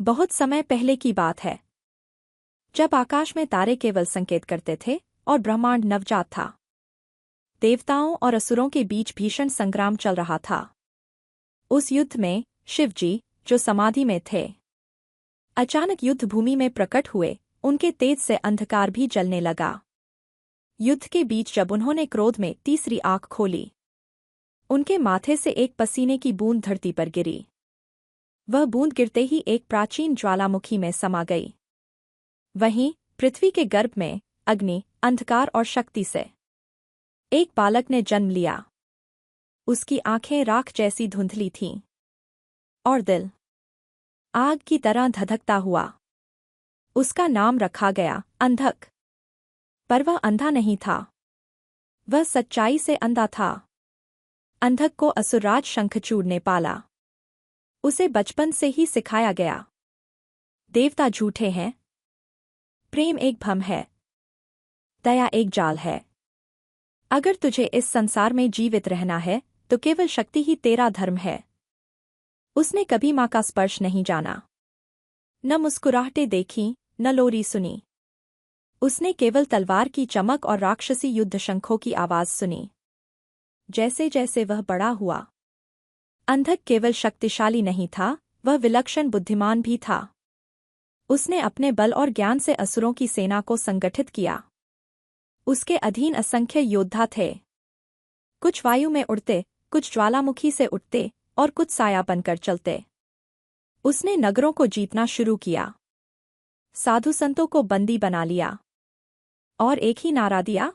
बहुत समय पहले की बात है, जब आकाश में तारे केवल संकेत करते थे और ब्रह्मांड नवजात था। देवताओं और असुरों के बीच भीषण संग्राम चल रहा था। उस युद्ध में शिवजी, जो समाधि में थे, अचानक युद्ध भूमि में प्रकट हुए। उनके तेज से अंधकार भी जलने लगा। युद्ध के बीच जब उन्होंने क्रोध में तीसरी आंख खोली, उनके माथे से एक पसीने की बूंद धरती पर गिरी। वह बूंद गिरते ही एक प्राचीन ज्वालामुखी में समा गई। वहीं पृथ्वी के गर्भ में अग्नि, अंधकार और शक्ति से एक बालक ने जन्म लिया। उसकी आंखें राख जैसी धुंधली थीं और दिल आग की तरह धधकता हुआ। उसका नाम रखा गया अंधक। पर वह अंधा नहीं था, वह सच्चाई से अंधा था। अंधक को असुरराज शंखचूड़ ने पाला। उसे बचपन से ही सिखाया गया, देवता झूठे हैं, प्रेम एक भ्रम है, दया एक जाल है। अगर तुझे इस संसार में जीवित रहना है तो केवल शक्ति ही तेरा धर्म है। उसने कभी माँ का स्पर्श नहीं जाना, न मुस्कुराहटें देखीं, न लोरी सुनी। उसने केवल तलवार की चमक और राक्षसी युद्ध शंखों की आवाज सुनी। जैसे जैसे वह बड़ा हुआ, अंधक केवल शक्तिशाली नहीं था, वह विलक्षण बुद्धिमान भी था। उसने अपने बल और ज्ञान से असुरों की सेना को संगठित किया। उसके अधीन असंख्य योद्धा थे। कुछ वायु में उड़ते, कुछ ज्वालामुखी से उठते और कुछ साया बनकर चलते। उसने नगरों को जीतना शुरू किया, साधु संतों को बंदी बना लिया और एक ही नारा दिया,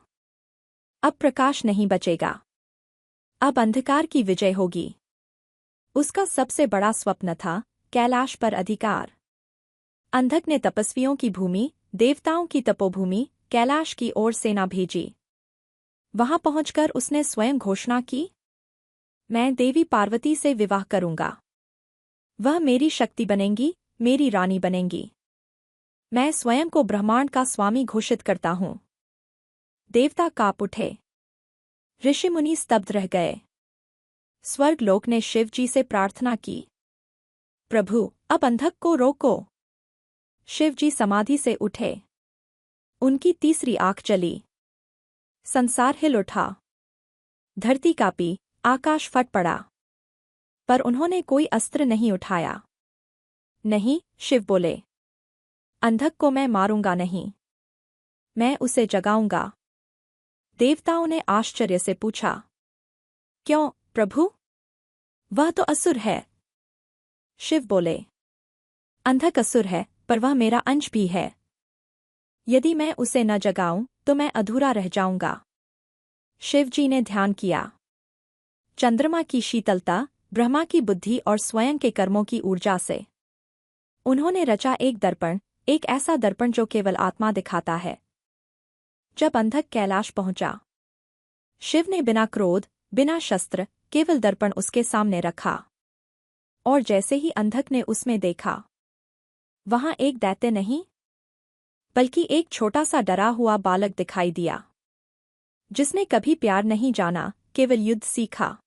अब प्रकाश नहीं बचेगा, अब अंधकार की विजय होगी। उसका सबसे बड़ा स्वप्न था कैलाश पर अधिकार। अंधक ने तपस्वियों की भूमि, देवताओं की तपोभूमि कैलाश की ओर सेना भेजी। वहां पहुंचकर उसने स्वयं घोषणा की, मैं देवी पार्वती से विवाह करूंगा। वह मेरी शक्ति बनेंगी, मेरी रानी बनेंगी। मैं स्वयं को ब्रह्मांड का स्वामी घोषित करता हूं। देवता कांप उठे, ऋषि मुनि स्तब्ध रह गए। स्वर्ग लोक ने शिव जी से प्रार्थना की, प्रभु अब अंधक को रोको। शिव जी समाधि से उठे। उनकी तीसरी आंख चली। संसार हिल उठा, धरती कांपी, आकाश फट पड़ा। पर उन्होंने कोई अस्त्र नहीं उठाया। नहीं, शिव बोले, अंधक को मैं मारूंगा नहीं, मैं उसे जगाऊंगा। देवताओं ने आश्चर्य से पूछा, क्यों प्रभु? वह तो असुर है। शिव बोले, अंधक असुर है, पर वह मेरा अंश भी है। यदि मैं उसे न जगाऊं तो मैं अधूरा रह जाऊंगा। शिव जी ने ध्यान किया। चंद्रमा की शीतलता, ब्रह्मा की बुद्धि और स्वयं के कर्मों की ऊर्जा से उन्होंने रचा एक दर्पण, एक ऐसा दर्पण जो केवल आत्मा दिखाता है। जब अंधक कैलाश पहुंचा, शिव ने बिना क्रोध, बिना शस्त्र, केवल दर्पण उसके सामने रखा। और जैसे ही अंधक ने उसमें देखा, वहां एक दैत्य नहीं, बल्कि एक छोटा सा डरा हुआ बालक दिखाई दिया, जिसने कभी प्यार नहीं जाना, केवल युद्ध सीखा।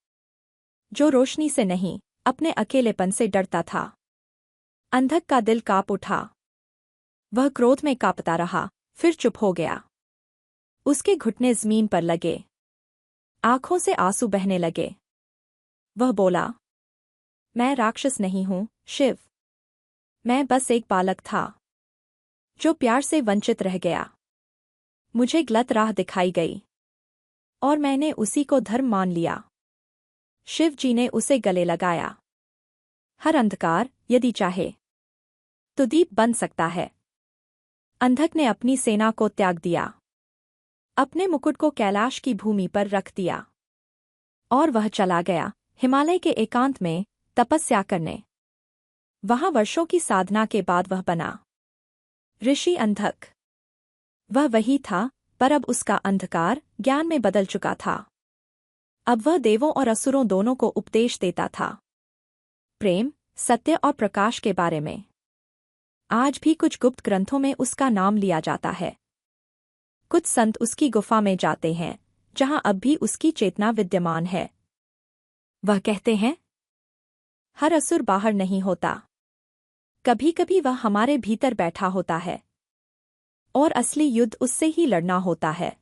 जो रोशनी से नहीं, अपने अकेलेपन से डरता था। अंधक का दिल कांप उठा। वह क्रोध में कांपता रहा, फिर चुप हो गया। उसके घुटने जमीन पर लगे, आंखों से आंसू बहने लगे। वह बोला, मैं राक्षस नहीं हूं शिव, मैं बस एक बालक था जो प्यार से वंचित रह गया। मुझे गलत राह दिखाई गई और मैंने उसी को धर्म मान लिया। शिव जी ने उसे गले लगाया। हर अंधकार, यदि चाहे तो दीप बन सकता है। अंधक ने अपनी सेना को त्याग दिया, अपने मुकुट को कैलाश की भूमि पर रख दिया और वह चला गया हिमालय के एकांत में तपस्या करने। वहां वर्षों की साधना के बाद वह बना ऋषि अंधक। वह वही था, पर अब उसका अंधकार ज्ञान में बदल चुका था। अब वह देवों और असुरों दोनों को उपदेश देता था, प्रेम, सत्य और प्रकाश के बारे में। आज भी कुछ गुप्त ग्रंथों में उसका नाम लिया जाता है। कुछ संत उसकी गुफा में जाते हैं, जहां अब भी उसकी चेतना विद्यमान है। वह कहते हैं, हर असुर बाहर नहीं होता, कभी कभी वह हमारे भीतर बैठा होता है और असली युद्ध उससे ही लड़ना होता है।